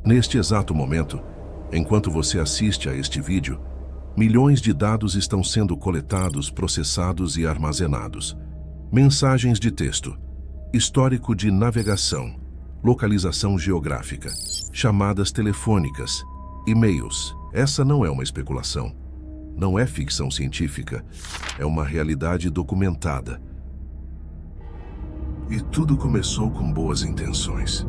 Neste exato momento, enquanto você assiste a este vídeo, milhões de dados estão sendo coletados, processados e armazenados. Mensagens de texto, histórico de navegação, localização geográfica, chamadas telefônicas, e-mails. Essa não é uma especulação. Não é ficção científica. É uma realidade documentada. E tudo começou com boas intenções.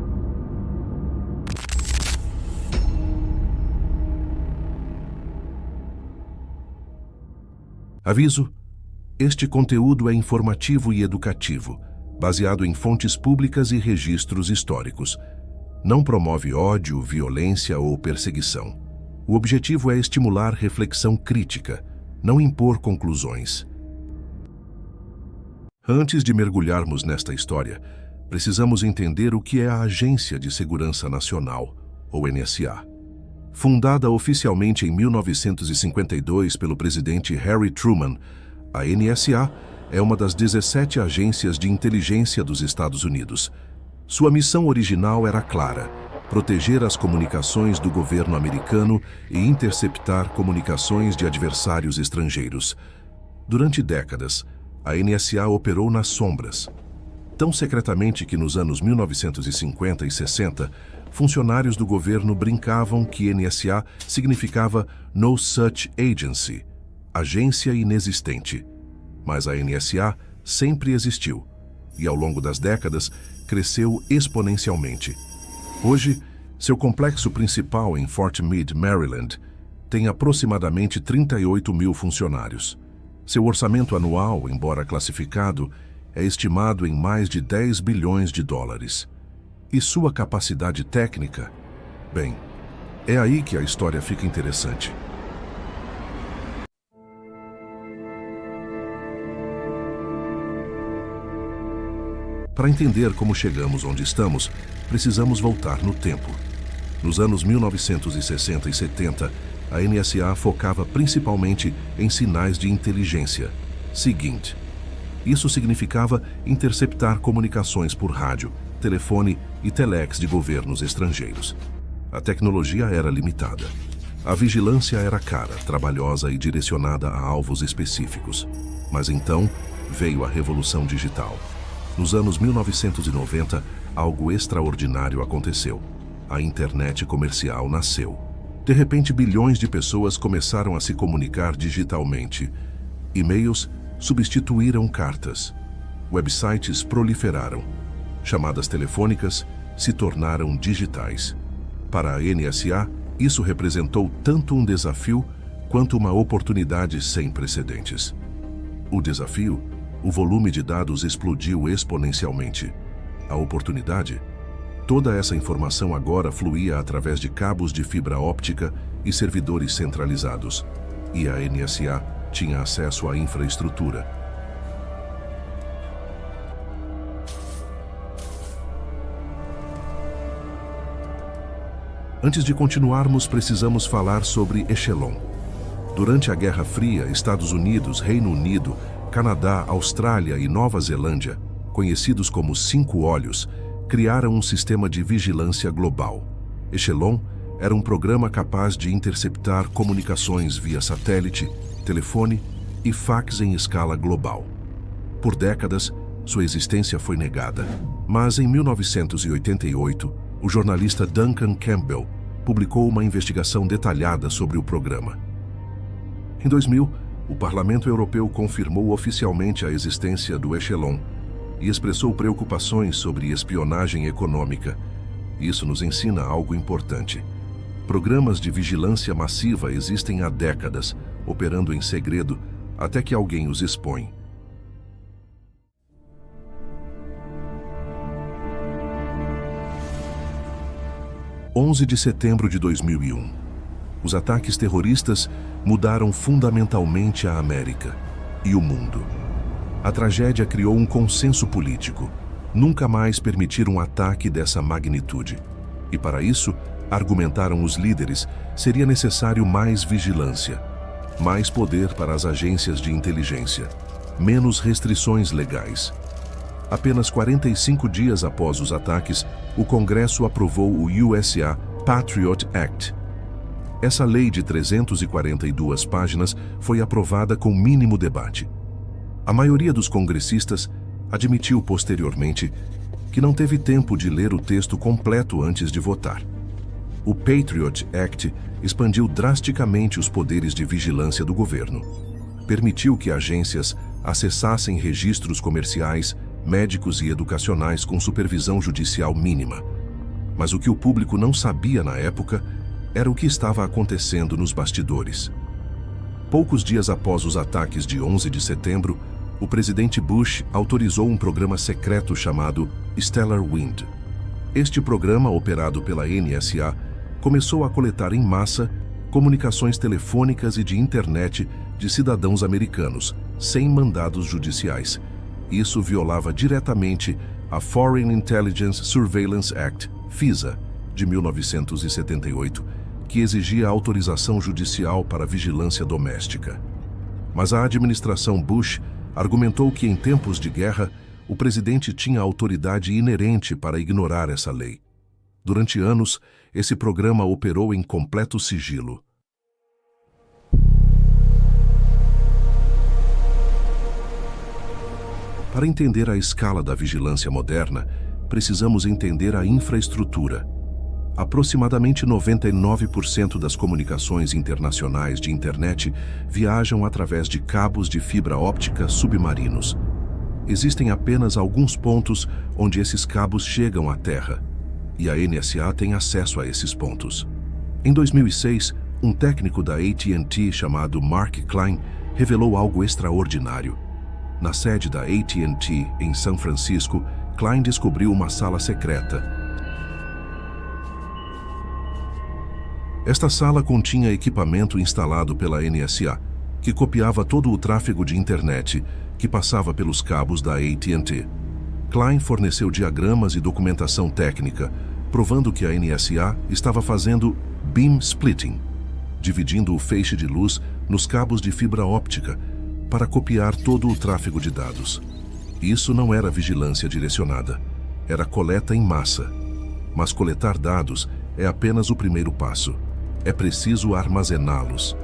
Aviso: este conteúdo é informativo e educativo, baseado em fontes públicas e registros históricos. Não promove ódio, violência ou perseguição. O objetivo é estimular reflexão crítica, não impor conclusões. Antes de mergulharmos nesta história, precisamos entender o que é a Agência de Segurança Nacional, ou NSA. Fundada oficialmente em 1952 pelo presidente Harry Truman, a NSA é uma das 17 agências de inteligência dos Estados Unidos. Sua missão original era clara: proteger as comunicações do governo americano e interceptar comunicações de adversários estrangeiros. Durante décadas, a NSA operou nas sombras, tão secretamente que nos anos 1950 e 60, funcionários do governo brincavam que NSA significava No Such Agency, agência inexistente. Mas a NSA sempre existiu e, ao longo das décadas, cresceu exponencialmente. Hoje, seu complexo principal em Fort Meade, Maryland, tem aproximadamente 38 mil funcionários. Seu orçamento anual, embora classificado, é estimado em mais de 10 bilhões de dólares. E sua capacidade técnica? Bem, é aí que a história fica interessante. Para entender como chegamos onde estamos, precisamos voltar no tempo. Nos anos 1960 e 70, a NSA focava principalmente em sinais de inteligência, SIGINT. Isso significava interceptar comunicações por rádio, telefone e telex de governos estrangeiros. A tecnologia era limitada. A vigilância era cara, trabalhosa e direcionada a alvos específicos. Mas então veio a revolução digital. Nos anos 1990, algo extraordinário aconteceu. A internet comercial nasceu. De repente, bilhões de pessoas começaram a se comunicar digitalmente. E-mails substituíram cartas. Websites proliferaram. Chamadas telefônicas se tornaram digitais. Para a NSA, isso representou tanto um desafio quanto uma oportunidade sem precedentes. O desafio: o volume de dados explodiu exponencialmente. A oportunidade: toda essa informação agora fluía através de cabos de fibra óptica e servidores centralizados. E a NSA tinha acesso à infraestrutura. Antes de continuarmos, precisamos falar sobre Echelon. Durante a Guerra Fria, Estados Unidos, Reino Unido, Canadá, Austrália e Nova Zelândia, conhecidos como Cinco Olhos, criaram um sistema de vigilância global. Echelon era um programa capaz de interceptar comunicações via satélite, telefone e fax em escala global. Por décadas, sua existência foi negada, mas em 1988, o jornalista Duncan Campbell publicou uma investigação detalhada sobre o programa. Em 2000, o Parlamento Europeu confirmou oficialmente a existência do Echelon e expressou preocupações sobre espionagem econômica. Isso nos ensina algo importante. Programas de vigilância massiva existem há décadas, operando em segredo até que alguém os expõe. – 11 de setembro de 2001. Os ataques terroristas mudaram fundamentalmente a América e o mundo. A tragédia criou um consenso político: nunca mais permitir um ataque dessa magnitude. E para isso, argumentaram os líderes, seria necessário mais vigilância, mais poder para as agências de inteligência, menos restrições legais. Apenas 45 dias após os ataques, o Congresso aprovou o USA Patriot Act. Essa lei de 342 páginas foi aprovada com mínimo debate. A maioria dos congressistas admitiu posteriormente que não teve tempo de ler o texto completo antes de votar. O Patriot Act expandiu drasticamente os poderes de vigilância do governo. Permitiu que agências acessassem registros comerciais, médicos e educacionais com supervisão judicial mínima. Mas o que o público não sabia na época era o que estava acontecendo nos bastidores. Poucos dias após os ataques de 11 de setembro, o presidente Bush autorizou um programa secreto chamado Stellar Wind. Este programa, operado pela NSA, começou a coletar em massa comunicações telefônicas e de internet de cidadãos americanos, sem mandados judiciais. Isso violava diretamente a Foreign Intelligence Surveillance Act, FISA, de 1978, que exigia autorização judicial para vigilância doméstica. Mas a administração Bush argumentou que em tempos de guerra, o presidente tinha autoridade inerente para ignorar essa lei. Durante anos, esse programa operou em completo sigilo. Para entender a escala da vigilância moderna, precisamos entender a infraestrutura. Aproximadamente 99% das comunicações internacionais de internet viajam através de cabos de fibra óptica submarinos. Existem apenas alguns pontos onde esses cabos chegam à Terra, e a NSA tem acesso a esses pontos. Em 2006, um técnico da AT&T chamado Mark Klein revelou algo extraordinário. Na sede da AT&T, em São Francisco, Klein descobriu uma sala secreta. Esta sala continha equipamento instalado pela NSA, que copiava todo o tráfego de internet que passava pelos cabos da AT&T. Klein forneceu diagramas e documentação técnica, provando que a NSA estava fazendo beam splitting, dividindo o feixe de luz nos cabos de fibra óptica para copiar todo o tráfego de dados. Isso não era vigilância direcionada, era coleta em massa. Mas coletar dados é apenas o primeiro passo. É preciso armazená-los.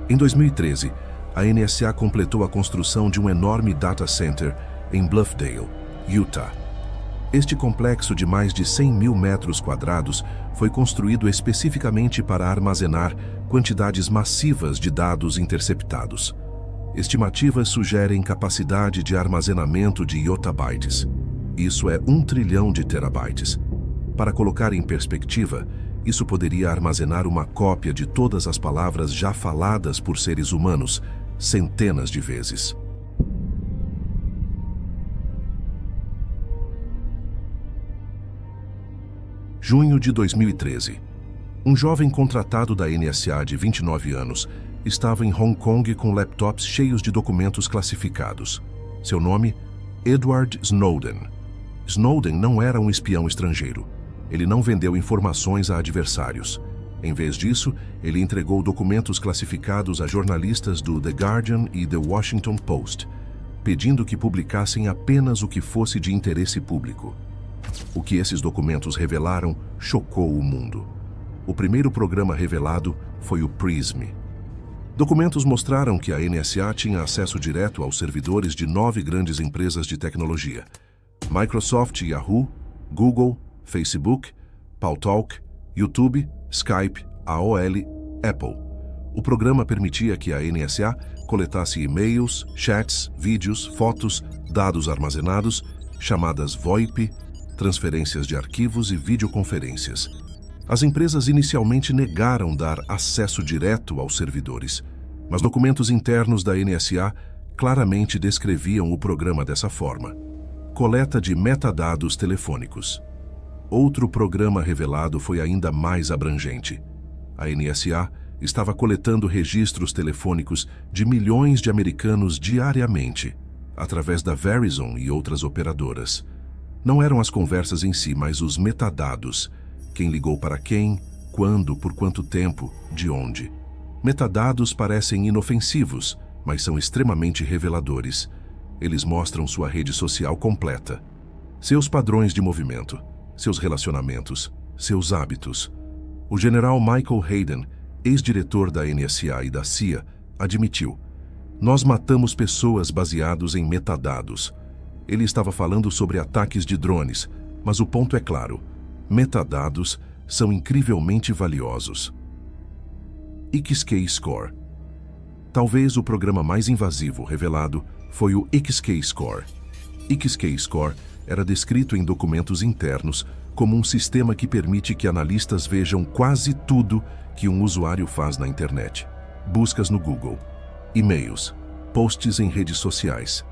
Em 2013, a NSA completou a construção de um enorme data center em Bluffdale, Utah. Este complexo de mais de 100 mil metros quadrados foi construído especificamente para armazenar quantidades massivas de dados interceptados. Estimativas sugerem capacidade de armazenamento de yottabytes. Isso é 1 trilhão de terabytes. Para colocar em perspectiva, isso poderia armazenar uma cópia de todas as palavras já faladas por seres humanos, centenas de vezes. Junho de 2013. Um jovem contratado da NSA de 29 anos estava em Hong Kong com laptops cheios de documentos classificados. Seu nome? Edward Snowden. Snowden não era um espião estrangeiro. Ele não vendeu informações a adversários. Em vez disso, ele entregou documentos classificados a jornalistas do The Guardian e The Washington Post, pedindo que publicassem apenas o que fosse de interesse público. O que esses documentos revelaram chocou o mundo. O primeiro programa revelado foi o PRISM. Documentos mostraram que a NSA tinha acesso direto aos servidores de 9 grandes empresas de tecnologia: Microsoft, Yahoo, Google, Facebook, Paltalk, YouTube, Skype, AOL, Apple. O programa permitia que a NSA coletasse e-mails, chats, vídeos, fotos, dados armazenados, chamadas VoIP, transferências de arquivos e videoconferências. As empresas inicialmente negaram dar acesso direto aos servidores, mas documentos internos da NSA claramente descreviam o programa dessa forma: coleta de metadados telefônicos. Outro programa revelado foi ainda mais abrangente. A NSA estava coletando registros telefônicos de milhões de americanos diariamente, através da Verizon e outras operadoras. Não eram as conversas em si, mas os metadados. Quem ligou para quem, quando, por quanto tempo, de onde. Metadados parecem inofensivos, mas são extremamente reveladores. Eles mostram sua rede social completa. Seus padrões de movimento, seus relacionamentos, seus hábitos. O general Michael Hayden, ex-diretor da NSA e da CIA, admitiu: "Nós matamos pessoas baseados em metadados." Ele estava falando sobre ataques de drones, mas o ponto é claro: metadados são incrivelmente valiosos. XKeyscore. Talvez o programa mais invasivo revelado foi o XKeyscore. XKeyscore era descrito em documentos internos como um sistema que permite que analistas vejam quase tudo que um usuário faz na internet. Buscas no Google, e-mails, posts em redes sociais,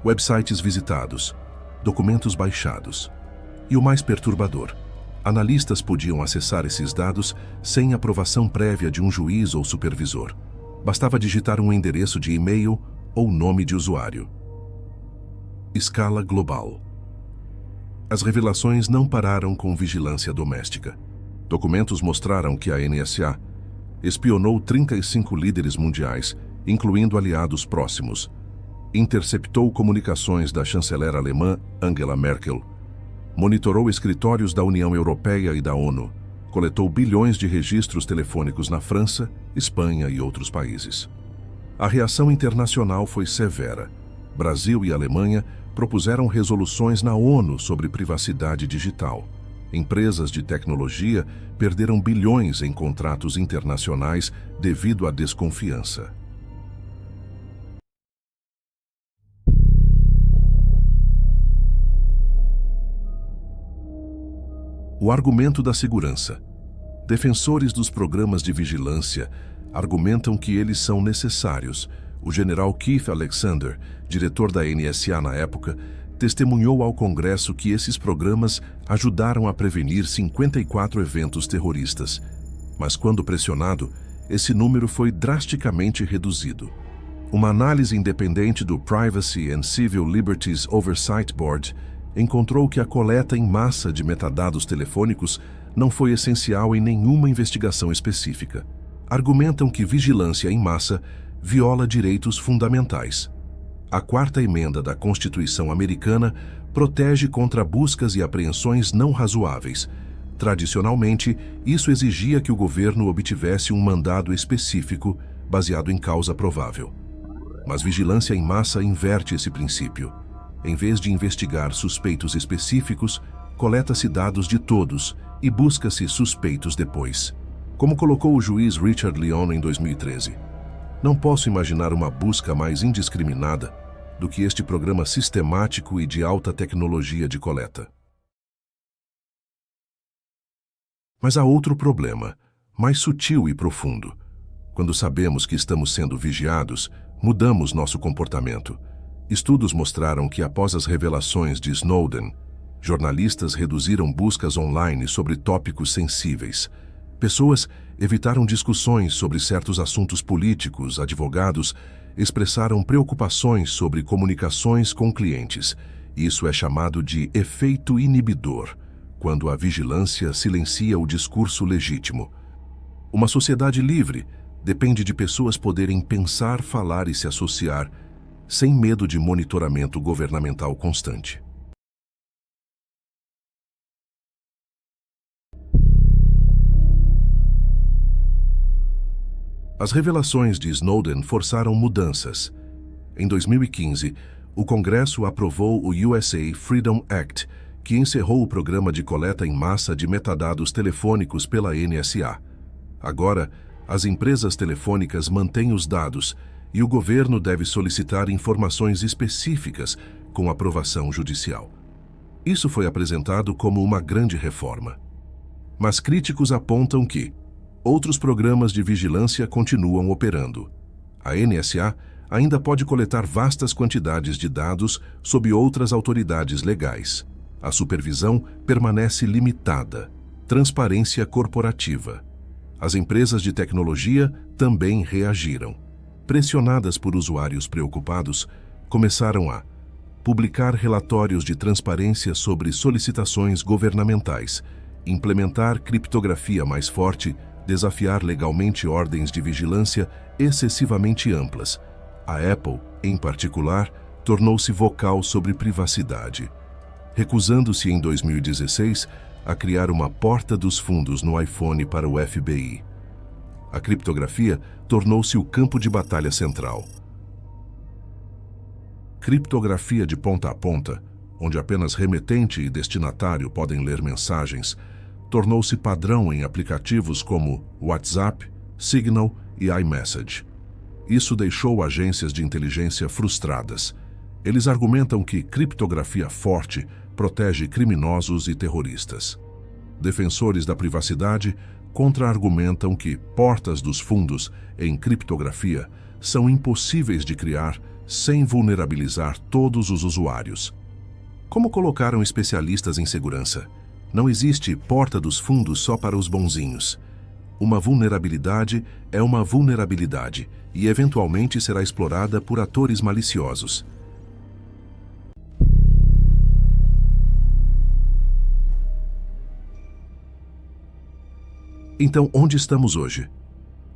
websites visitados, documentos baixados. E o mais perturbador: analistas podiam acessar esses dados sem aprovação prévia de um juiz ou supervisor. Bastava digitar um endereço de e-mail ou nome de usuário. Escala global. As revelações não pararam com vigilância doméstica. Documentos mostraram que a NSA espionou 35 líderes mundiais, incluindo aliados próximos. Interceptou comunicações da chanceler alemã Angela Merkel. Monitorou escritórios da União Europeia e da ONU. Coletou bilhões de registros telefônicos na França, Espanha e outros países. A reação internacional foi severa. Brasil e Alemanha propuseram resoluções na ONU sobre privacidade digital. Empresas de tecnologia perderam bilhões em contratos internacionais devido à desconfiança. O argumento da segurança. Defensores dos programas de vigilância argumentam que eles são necessários. O general Keith Alexander, diretor da NSA na época, testemunhou ao Congresso que esses programas ajudaram a prevenir 54 eventos terroristas. Mas quando pressionado, esse número foi drasticamente reduzido. Uma análise independente do Privacy and Civil Liberties Oversight Board encontrou que a coleta em massa de metadados telefônicos não foi essencial em nenhuma investigação específica. Argumentam que vigilância em massa viola direitos fundamentais. A 4ª emenda da Constituição Americana protege contra buscas e apreensões não razoáveis. Tradicionalmente, isso exigia que o governo obtivesse um mandado específico baseado em causa provável. Mas vigilância em massa inverte esse princípio. Em vez de investigar suspeitos específicos, coleta-se dados de todos e busca-se suspeitos depois. Como colocou o juiz Richard Leon em 2013, não posso imaginar uma busca mais indiscriminada do que este programa sistemático e de alta tecnologia de coleta. Mas há outro problema, mais sutil e profundo. Quando sabemos que estamos sendo vigiados, mudamos nosso comportamento. Estudos mostraram que após as revelações de Snowden, jornalistas reduziram buscas online sobre tópicos sensíveis. Pessoas evitaram discussões sobre certos assuntos políticos, advogados expressaram preocupações sobre comunicações com clientes. Isso é chamado de efeito inibidor, quando a vigilância silencia o discurso legítimo. Uma sociedade livre depende de pessoas poderem pensar, falar e se associar sem medo de monitoramento governamental constante. As revelações de Snowden forçaram mudanças. Em 2015, o Congresso aprovou o USA Freedom Act, que encerrou o programa de coleta em massa de metadados telefônicos pela NSA. Agora, as empresas telefônicas mantêm os dados e o governo deve solicitar informações específicas com aprovação judicial. Isso foi apresentado como uma grande reforma. Mas críticos apontam que outros programas de vigilância continuam operando. A NSA ainda pode coletar vastas quantidades de dados sob outras autoridades legais. A supervisão permanece limitada. Transparência corporativa. As empresas de tecnologia também reagiram. Pressionadas por usuários preocupados, começaram a publicar relatórios de transparência sobre solicitações governamentais, implementar criptografia mais forte, desafiar legalmente ordens de vigilância excessivamente amplas. A Apple, em particular, tornou-se vocal sobre privacidade, recusando-se em 2016 a criar uma porta dos fundos no iPhone para o FBI. A criptografia tornou-se o campo de batalha central. Criptografia de ponta a ponta, onde apenas remetente e destinatário podem ler mensagens, tornou-se padrão em aplicativos como WhatsApp, Signal e iMessage. Isso deixou agências de inteligência frustradas. Eles argumentam que criptografia forte protege criminosos e terroristas. Defensores da privacidade contra-argumentam que portas dos fundos em criptografia são impossíveis de criar sem vulnerabilizar todos os usuários. Como colocaram especialistas em segurança, não existe porta dos fundos só para os bonzinhos. Uma vulnerabilidade é uma vulnerabilidade e eventualmente será explorada por atores maliciosos. Então, onde estamos hoje?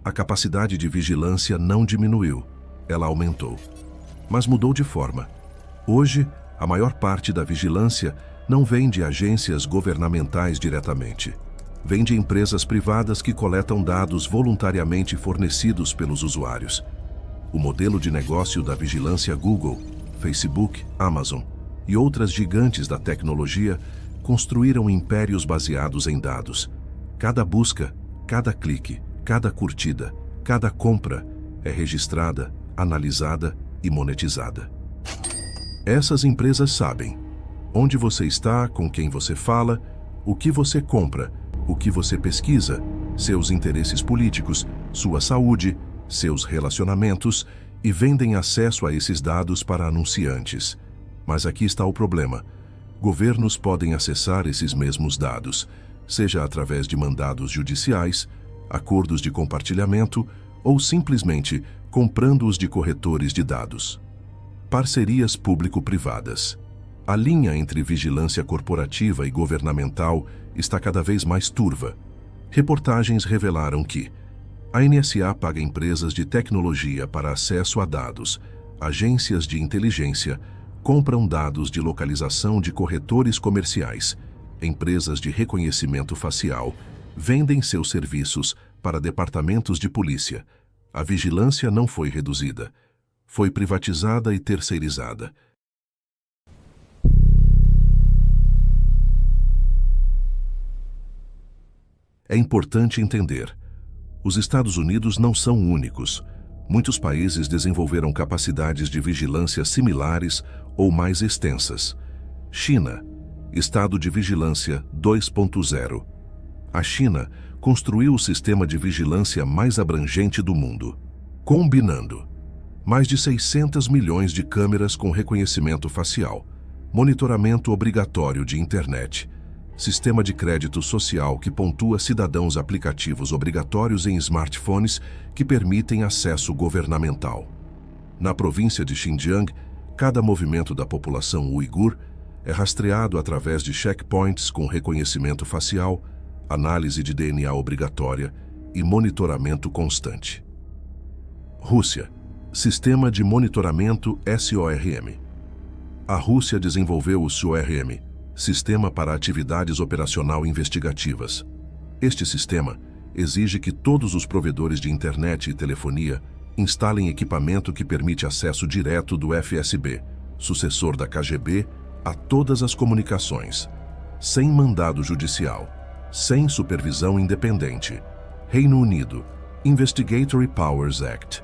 A capacidade de vigilância não diminuiu, ela aumentou. Mas mudou de forma. Hoje, a maior parte da vigilância não vem de agências governamentais diretamente. Vem de empresas privadas que coletam dados voluntariamente fornecidos pelos usuários. O modelo de negócio da vigilância Google, Facebook, Amazon e outras gigantes da tecnologia construíram impérios baseados em dados. Cada busca, cada clique, cada curtida, cada compra é registrada, analisada e monetizada. Essas empresas sabem onde você está, com quem você fala, o que você compra, o que você pesquisa, seus interesses políticos, sua saúde, seus relacionamentos e vendem acesso a esses dados para anunciantes. Mas aqui está o problema. Governos podem acessar esses mesmos dados, seja através de mandados judiciais, acordos de compartilhamento ou simplesmente comprando-os de corretores de dados. Parcerias público-privadas. A linha entre vigilância corporativa e governamental está cada vez mais turva. Reportagens revelaram que a NSA paga empresas de tecnologia para acesso a dados, agências de inteligência compram dados de localização de corretores comerciais, empresas de reconhecimento facial vendem seus serviços para departamentos de polícia. A vigilância não foi reduzida, foi privatizada e terceirizada. É importante entender: os Estados Unidos não são únicos. Muitos países desenvolveram capacidades de vigilância similares ou mais extensas. China, Estado de Vigilância 2.0. A China construiu o sistema de vigilância mais abrangente do mundo, combinando mais de 600 milhões de câmeras com reconhecimento facial, monitoramento obrigatório de internet, sistema de crédito social que pontua cidadãos, aplicativos obrigatórios em smartphones que permitem acesso governamental. Na província de Xinjiang, cada movimento da população uigur é rastreado através de checkpoints com reconhecimento facial, análise de DNA obrigatória e monitoramento constante. Rússia, Sistema de Monitoramento SORM. A Rússia desenvolveu o SORM, Sistema para Atividades Operacional Investigativas. Este sistema exige que todos os provedores de internet e telefonia instalem equipamento que permite acesso direto do FSB, sucessor da KGB, a todas as comunicações, sem mandado judicial, sem supervisão independente. Reino Unido, Investigatory Powers Act.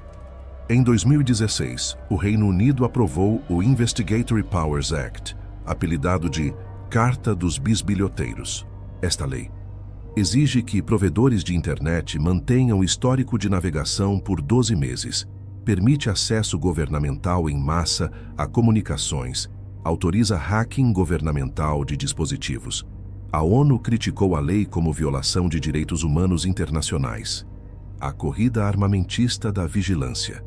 Em 2016, o Reino Unido aprovou o Investigatory Powers Act, apelidado de Carta dos Bisbilhoteiros. Esta lei exige que provedores de internet mantenham histórico de navegação por 12 meses, permite acesso governamental em massa a comunicações, autoriza hacking governamental de dispositivos. A ONU criticou a lei como violação de direitos humanos internacionais. A corrida armamentista da vigilância.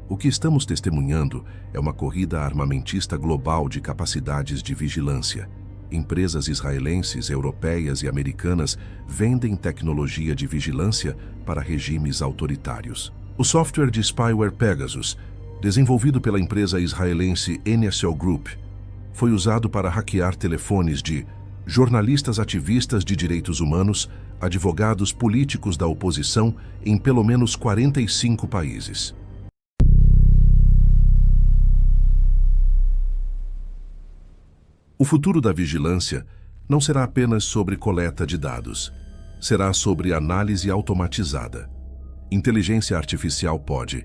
O que estamos testemunhando é uma corrida armamentista global de capacidades de vigilância. Empresas israelenses, europeias e americanas vendem tecnologia de vigilância para regimes autoritários. O software de spyware Pegasus desenvolvido pela empresa israelense NSO Group, foi usado para hackear telefones de jornalistas ativistas de direitos humanos, advogados políticos da oposição em pelo menos 45 países. O futuro da vigilância não será apenas sobre coleta de dados. Será sobre análise automatizada. Inteligência artificial pode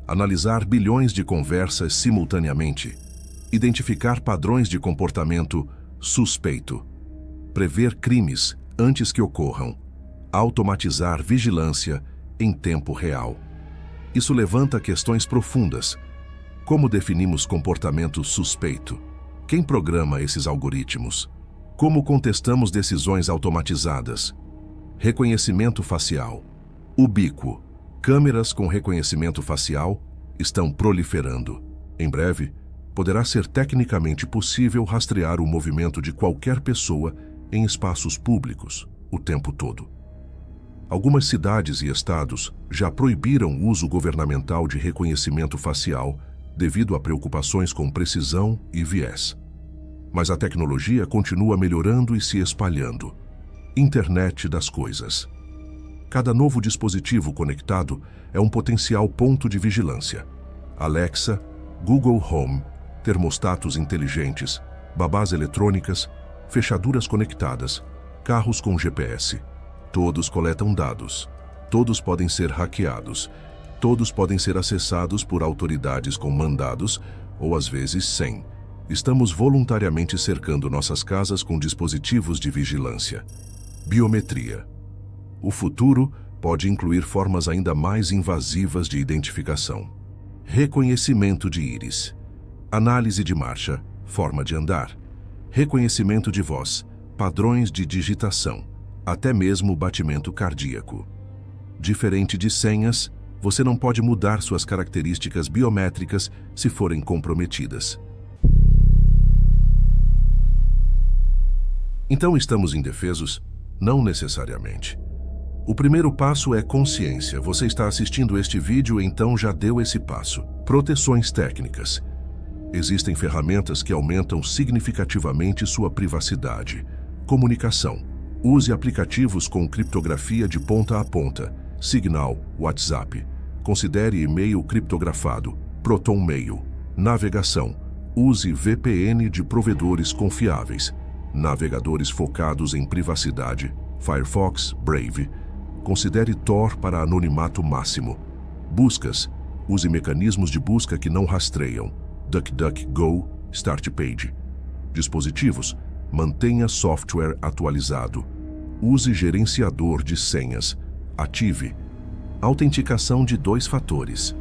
analisar bilhões de conversas simultaneamente, identificar padrões de comportamento suspeito, prever crimes antes que ocorram, automatizar vigilância em tempo real. Isso levanta questões profundas. Como definimos comportamento suspeito? Quem programa esses algoritmos? Como contestamos decisões automatizadas? Reconhecimento facial. Ubíquo. Câmeras com reconhecimento facial estão proliferando. Em breve, poderá ser tecnicamente possível rastrear o movimento de qualquer pessoa em espaços públicos, o tempo todo. Algumas cidades e estados já proibiram o uso governamental de reconhecimento facial devido a preocupações com precisão e viés. Mas a tecnologia continua melhorando e se espalhando. Internet das coisas. Cada novo dispositivo conectado é um potencial ponto de vigilância. Alexa, Google Home, termostatos inteligentes, babás eletrônicas, fechaduras conectadas, carros com GPS. Todos coletam dados. Todos podem ser hackeados. Todos podem ser acessados por autoridades com mandados, ou às vezes sem. Estamos voluntariamente cercando nossas casas com dispositivos de vigilância. Biometria. O futuro pode incluir formas ainda mais invasivas de identificação. Reconhecimento de íris. Análise de marcha, forma de andar. Reconhecimento de voz, padrões de digitação, até mesmo batimento cardíaco. Diferente de senhas, você não pode mudar suas características biométricas se forem comprometidas. Então estamos indefesos? Não necessariamente. O primeiro passo é consciência. Você está assistindo este vídeo, então já deu esse passo. Proteções técnicas. Existem ferramentas que aumentam significativamente sua privacidade. Comunicação. Use aplicativos com criptografia de ponta a ponta. Signal, WhatsApp. Considere e-mail criptografado. ProtonMail. Navegação. Use VPN de provedores confiáveis. Navegadores focados em privacidade. Firefox, Brave. Considere Tor para anonimato máximo. Buscas. Use mecanismos de busca que não rastreiam. DuckDuckGo, StartPage. Dispositivos. Mantenha software atualizado. Use gerenciador de senhas. Ative. Autenticação de 2 fatores.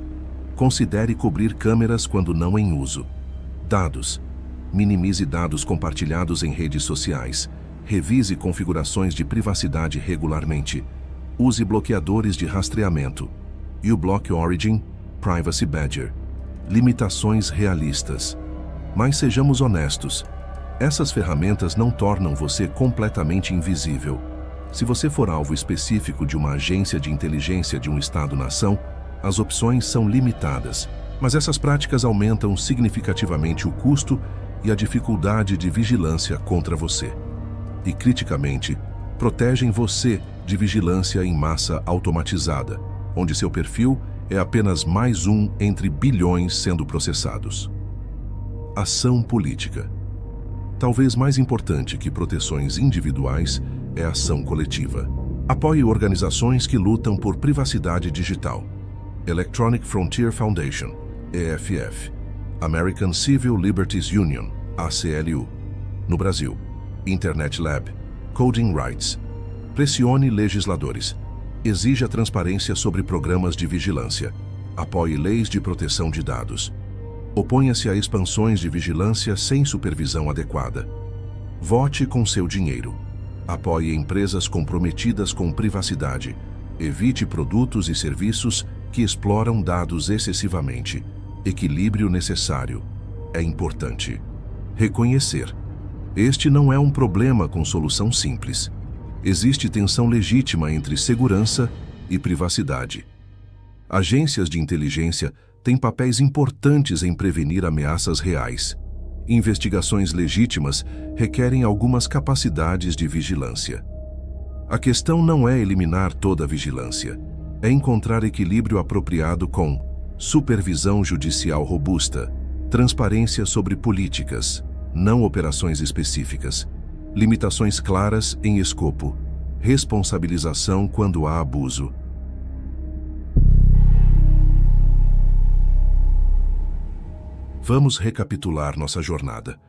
Considere cobrir câmeras quando não em uso. Dados. Minimize dados compartilhados em redes sociais. Revise configurações de privacidade regularmente. Use bloqueadores de rastreamento. uBlock Origin, Privacy Badger. Limitações realistas. Mas sejamos honestos. Essas ferramentas não tornam você completamente invisível. Se você for alvo específico de uma agência de inteligência de um Estado-nação, as opções são limitadas. Mas essas práticas aumentam significativamente o custo e a dificuldade de vigilância contra você. E, criticamente, protegem você de vigilância em massa automatizada, onde seu perfil é apenas mais um entre bilhões sendo processados. Ação política. Talvez mais importante que proteções individuais é a ação coletiva. Apoie organizações que lutam por privacidade digital. Electronic Frontier Foundation, EFF. American Civil Liberties Union, ACLU. No Brasil, Internet Lab, Coding Rights. Pressione legisladores. Exija transparência sobre programas de vigilância. Apoie leis de proteção de dados. Oponha-se a expansões de vigilância sem supervisão adequada. Vote com seu dinheiro. Apoie empresas comprometidas com privacidade. Evite produtos e serviços que exploram dados excessivamente. Equilíbrio necessário. É importante. Reconhecer. Este não é um problema com solução simples. Existe tensão legítima entre segurança e privacidade. Agências de inteligência têm papéis importantes em prevenir ameaças reais. Investigações legítimas requerem algumas capacidades de vigilância. A questão não é eliminar toda a vigilância, é encontrar equilíbrio apropriado com supervisão judicial robusta, transparência sobre políticas, não operações específicas, limitações claras em escopo, responsabilização quando há abuso. Vamos recapitular nossa jornada.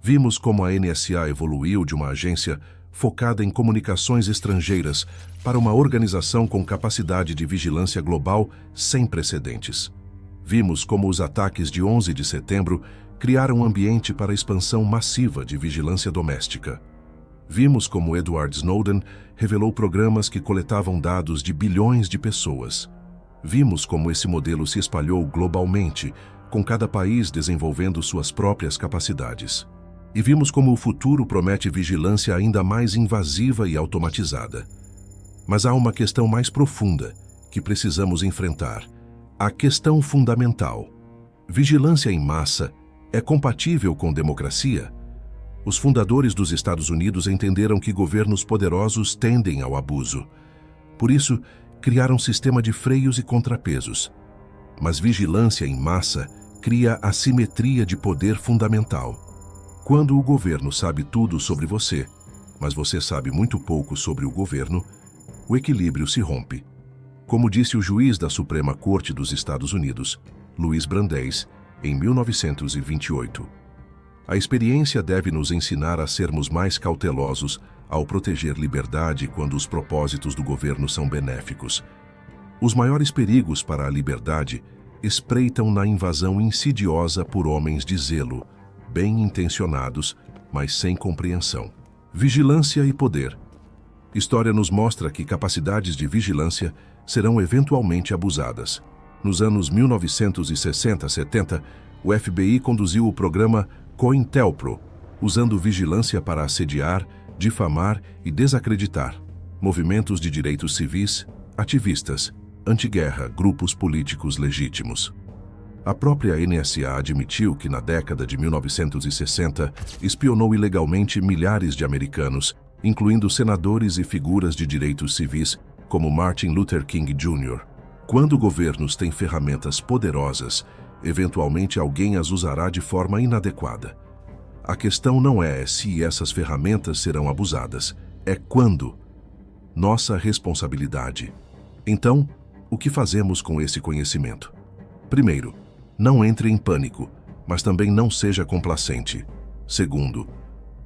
Vimos como a NSA evoluiu de uma agência focada em comunicações estrangeiras para uma organização com capacidade de vigilância global sem precedentes. Vimos como os ataques de 11 de setembro criaram um ambiente para a expansão massiva de vigilância doméstica. Vimos como Edward Snowden revelou programas que coletavam dados de bilhões de pessoas. Vimos como esse modelo se espalhou globalmente, com cada país desenvolvendo suas próprias capacidades. E vimos como o futuro promete vigilância ainda mais invasiva e automatizada. Mas há uma questão mais profunda que precisamos enfrentar. A questão fundamental. Vigilância em massa é compatível com democracia? Os fundadores dos Estados Unidos entenderam que governos poderosos tendem ao abuso. Por isso, criaram um sistema de freios e contrapesos. Mas vigilância em massa cria assimetria de poder fundamental. Quando o governo sabe tudo sobre você, mas você sabe muito pouco sobre o governo, o equilíbrio se rompe. Como disse o juiz da Suprema Corte dos Estados Unidos, Luiz Brandeis, em 1928. A experiência deve nos ensinar a sermos mais cautelosos ao proteger liberdade quando os propósitos do governo são benéficos. Os maiores perigos para a liberdade espreitam na invasão insidiosa por homens de zelo, bem intencionados, mas sem compreensão. Vigilância e poder. História nos mostra que capacidades de vigilância serão eventualmente abusadas. Nos anos 1960-70, o FBI conduziu o programa COINTELPRO, usando vigilância para assediar, difamar e desacreditar movimentos de direitos civis, ativistas, antiguerra, grupos políticos legítimos. A própria NSA admitiu que na década de 1960 espionou ilegalmente milhares de americanos, incluindo senadores e figuras de direitos civis como Martin Luther King Jr. Quando governos têm ferramentas poderosas, eventualmente alguém as usará de forma inadequada. A questão não é se essas ferramentas serão abusadas, é quando. Nossa responsabilidade. Então, o que fazemos com esse conhecimento? Primeiro, não entre em pânico, mas também não seja complacente. Segundo,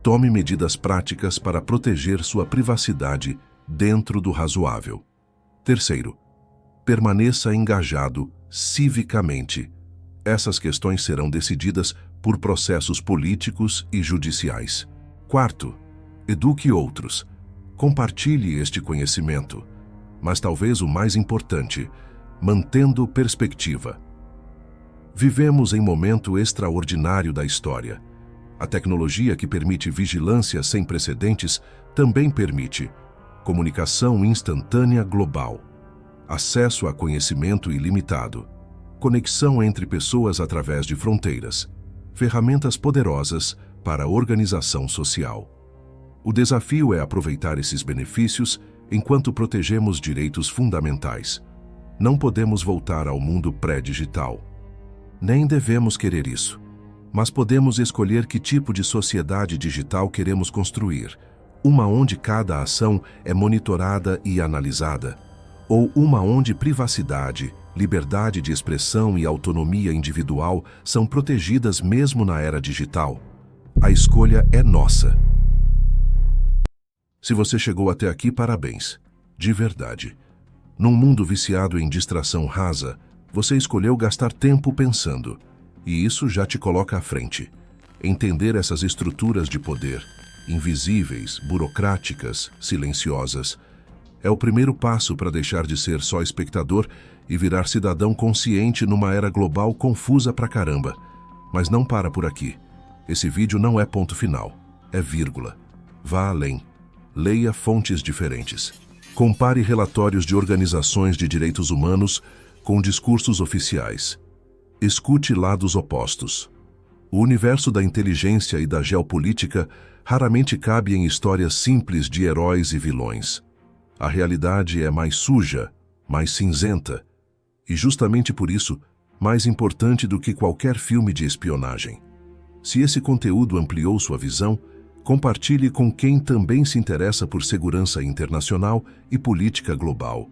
tome medidas práticas para proteger sua privacidade dentro do razoável. Terceiro, permaneça engajado civicamente. Essas questões serão decididas por processos políticos e judiciais. Quarto, eduque outros. Compartilhe este conhecimento. Mas talvez o mais importante, mantendo perspectiva. Vivemos em momento extraordinário da história. A tecnologia que permite vigilância sem precedentes também permite comunicação instantânea global, acesso a conhecimento ilimitado, conexão entre pessoas através de fronteiras, ferramentas poderosas para a organização social. O desafio é aproveitar esses benefícios enquanto protegemos direitos fundamentais. Não podemos voltar ao mundo pré-digital. Nem devemos querer isso. Mas podemos escolher que tipo de sociedade digital queremos construir. Uma onde cada ação é monitorada e analisada, ou uma onde privacidade, liberdade de expressão e autonomia individual são protegidas mesmo na era digital. A escolha é nossa. Se você chegou até aqui, parabéns. De verdade. Num mundo viciado em distração rasa, você escolheu gastar tempo pensando, e isso já te coloca à frente. Entender essas estruturas de poder, invisíveis, burocráticas, silenciosas, é o primeiro passo para deixar de ser só espectador e virar cidadão consciente numa era global confusa pra caramba. Mas não para por aqui. Esse vídeo não é ponto final, é vírgula. Vá além. Leia fontes diferentes. Compare relatórios de organizações de direitos humanos com discursos oficiais. Escute lados opostos. O universo da inteligência e da geopolítica raramente cabe em histórias simples de heróis e vilões. A realidade é mais suja, mais cinzenta, e justamente por isso, mais importante do que qualquer filme de espionagem. Se esse conteúdo ampliou sua visão, compartilhe com quem também se interessa por segurança internacional e política global.